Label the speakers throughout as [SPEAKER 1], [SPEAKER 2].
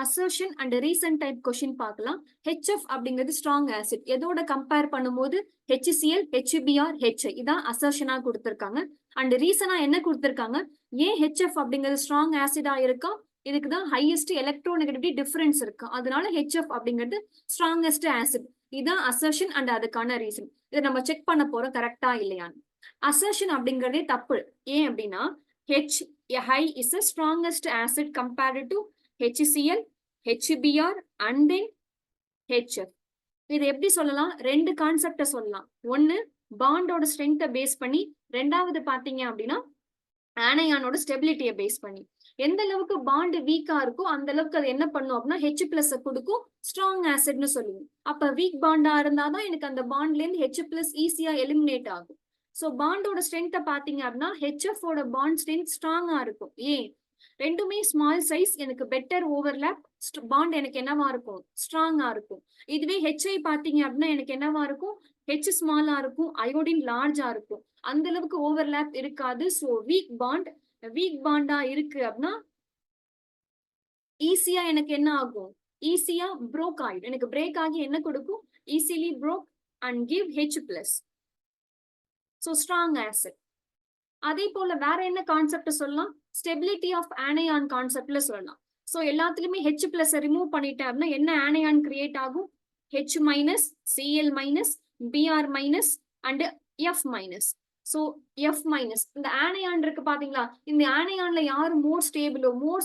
[SPEAKER 1] Assertion and recent type question பார்க்கலாம். HF அப்படிங்கிறது strong acid. எதோட கம்பேர் பண்ணும்போது HCl, HBr, HI இதான் அசர்ஷனா கொடுத்திருக்காங்க. அண்ட் ரீசனா என்ன கொடுத்திருக்காங்க? ஏன் HF அப்படிங்கிறது ஸ்ட்ராங் ஆசிடா இருக்கா? இதுக்குதான் ஹையஸ்ட் எலக்ட்ரோநெகட்டிவிட்டி டிஃபரன்ஸ் இருக்கு. அதனால HF அப்படிங்கிறது ஸ்ட்ராங்கஸ்ட் ஆசிட். இதான் அசர்ஷன் அண்ட் அதுக்கான ரீசன். இதை நம்ம செக் பண்ண போறோம் கரெக்டா இல்லையான்னு. அசர்ஷன் அப்படிங்கிறதே தப்பு. ஏன் அப்படின்னா H high is the strongest acid compared to HCl, HBr and then HF. இது எப்படி சொல்லலாம்? ரெண்டு கான்செப்ட சொல்லலாம். ஒன்னு பாண்டோட ஸ்ட்ரென்த்தை பேஸ் பண்ணி, ரெண்டாவது பாத்தீங்க அப்படின்னா ஆனையானோட ஸ்டெபிலிட்டியை பேஸ் பண்ணி. எந்த அளவுக்கு பாண்ட் வீக்கா இருக்கோ அந்த அளவுக்கு அது என்ன பண்ணும் அப்படின்னா H+ கொடுக்கும், ஸ்ட்ராங் ஆசிட்னு சொல்லுவோம். அப்ப வீக் பாண்டா இருந்தாதான் எனக்கு அந்த பாண்ட்ல இருந்து H+ ஈஸியா எலிமினேட் ஆகும். சோ பாண்டோட ஸ்ட்ரென்த்தை பாத்தீங்க அப்படின்னா HF ஓட பாண்ட் ஸ்ட்ரென்த் ஸ்ட்ராங்கா இருக்கும். ஏன்? ரெண்டுமே ஸ்மால் சைஸ், எனக்கு பெட்டர் ஓவர்லேப், பாண்ட் எனக்கு என்னவா இருக்கும்? ஸ்ட்ராங்கா இருக்கும். இதுவே HI பாத்தீங்க அப்படின்னா எனக்கு என்னவா இருக்கும்? H ஸ்மாலா இருக்கும், அயோடின் லார்ஜா இருக்கும். அந்த அளவுக்கு ஓவர்லேப் இருக்காது. சோ வீக் பாண்டா இருக்கு அப்படின்னா ஈஸியா எனக்கு என்ன ஆகும்? ஈஸியா ப்ரோக் ஆயிடும். எனக்கு பிரேக் ஆகி என்ன கொடுக்கும்? Easily broke and give H+. So strong acid. அதே போல வேற என்ன கான்செப்ட் சொல்லலாம்? ஸ்டெபிலிட்டி ஆஃப் ஆனையான் கான்செப்ட்ல சொல்லலாம். சோ எல்லாத்துலயுமே H+ ரிமூவ் பண்ணிட்டேன் அப்படின்னா என்ன ஆனையான் கிரியேட் ஆகும்? H-, Cl-, Br- and F-. So F-. இந்த ஆனையான் இருக்கு பாத்தீங்களா? இந்த ஆனையான்ல யாரு மோர்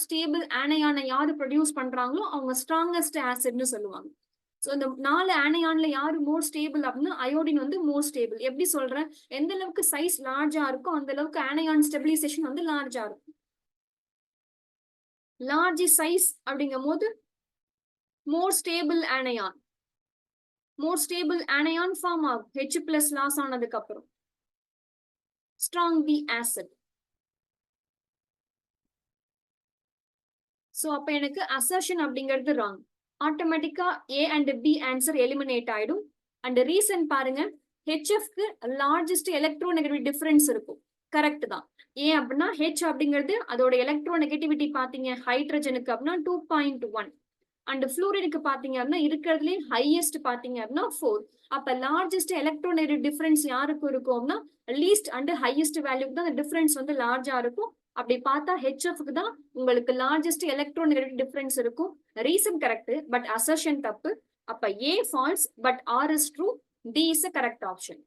[SPEAKER 1] ஸ்டேபிள் ஆனையானை யாரு ப்ரொடியூஸ் பண்றாங்களோ அவங்க ஸ்ட்ராங்கஸ்ட் ஆசிட்னு சொல்லுவாங்க. சோ இந்த 4 ஆனையான்ல யாரு மோர் ஸ்டேபிள் அப்படின்னா அயோடின் வந்து மோர் ஸ்டேபிள். எப்படி சொல்றேன்? எந்த அளவுக்கு சைஸ் லார்ஜா இருக்கோ அந்த அளவுக்கு ஆனையான் ஸ்டெபிலைசேஷன் வந்து லார்ஜா இருக்கும். லார்ஜ் சைஸ் அப்படிங்கும் போது மோர் ஸ்டேபிள் ஆனையான் ஃபார்ம் ஆகும். H+ லாஸ் ஆனதுக்கு அப்புறம் ஸ்ட்ராங் தி ஆசிட். சோ அப்ப எனக்கு அசர்ஷன் அப்படிங்கிறது ராங். ஆட்டோமேட்டிக்கா A and B answer eliminate ஆயிடும். அண்ட் ரீசன் பாருங்க, HFக்கு லார்ஜஸ்ட் எலக்ட்ரோநெகட்டிவிட்டி டிஃபரன்ஸ் இருக்கும். கரெக்ட் தான். ஏன் அப்படின்னா H அப்படிங்கிறது அதோட எலக்ட்ரோநெகட்டிவிட்டி பாத்தீங்க ஹைட்ரஜனுக்கு அப்படின்னா 2.1 அண்ட் ஃப்ளூரினுக்கு பாத்தீங்க அப்படின்னா இருக்கிறதுலே ஹையஸ்ட் பாத்தீங்க அப்படின்னா 4. அப்ப லார்ஜஸ்ட் எலக்ட்ரோநெகட்டிவ் டிஃபரன்ஸ் யாருக்கு இருக்கும் அப்படின்னா லீஸ்ட் அண்ட் ஹையஸ்ட் வேல்யூக்கு தான் அந்த டிஃபரன்ஸ் வந்து லார்ஜா இருக்கும். அப்படி பார்த்தா HFக்கு தான் உங்களுக்கு லார்ஜஸ்ட் எலக்ட்ரோநெகட்டிவ் டிஃபரன்ஸ் இருக்கும். ரீசன் கரெக்ட், பட் அசர்ஷன் தப்பு. அப்ப A false, but R is true. D is a correct option.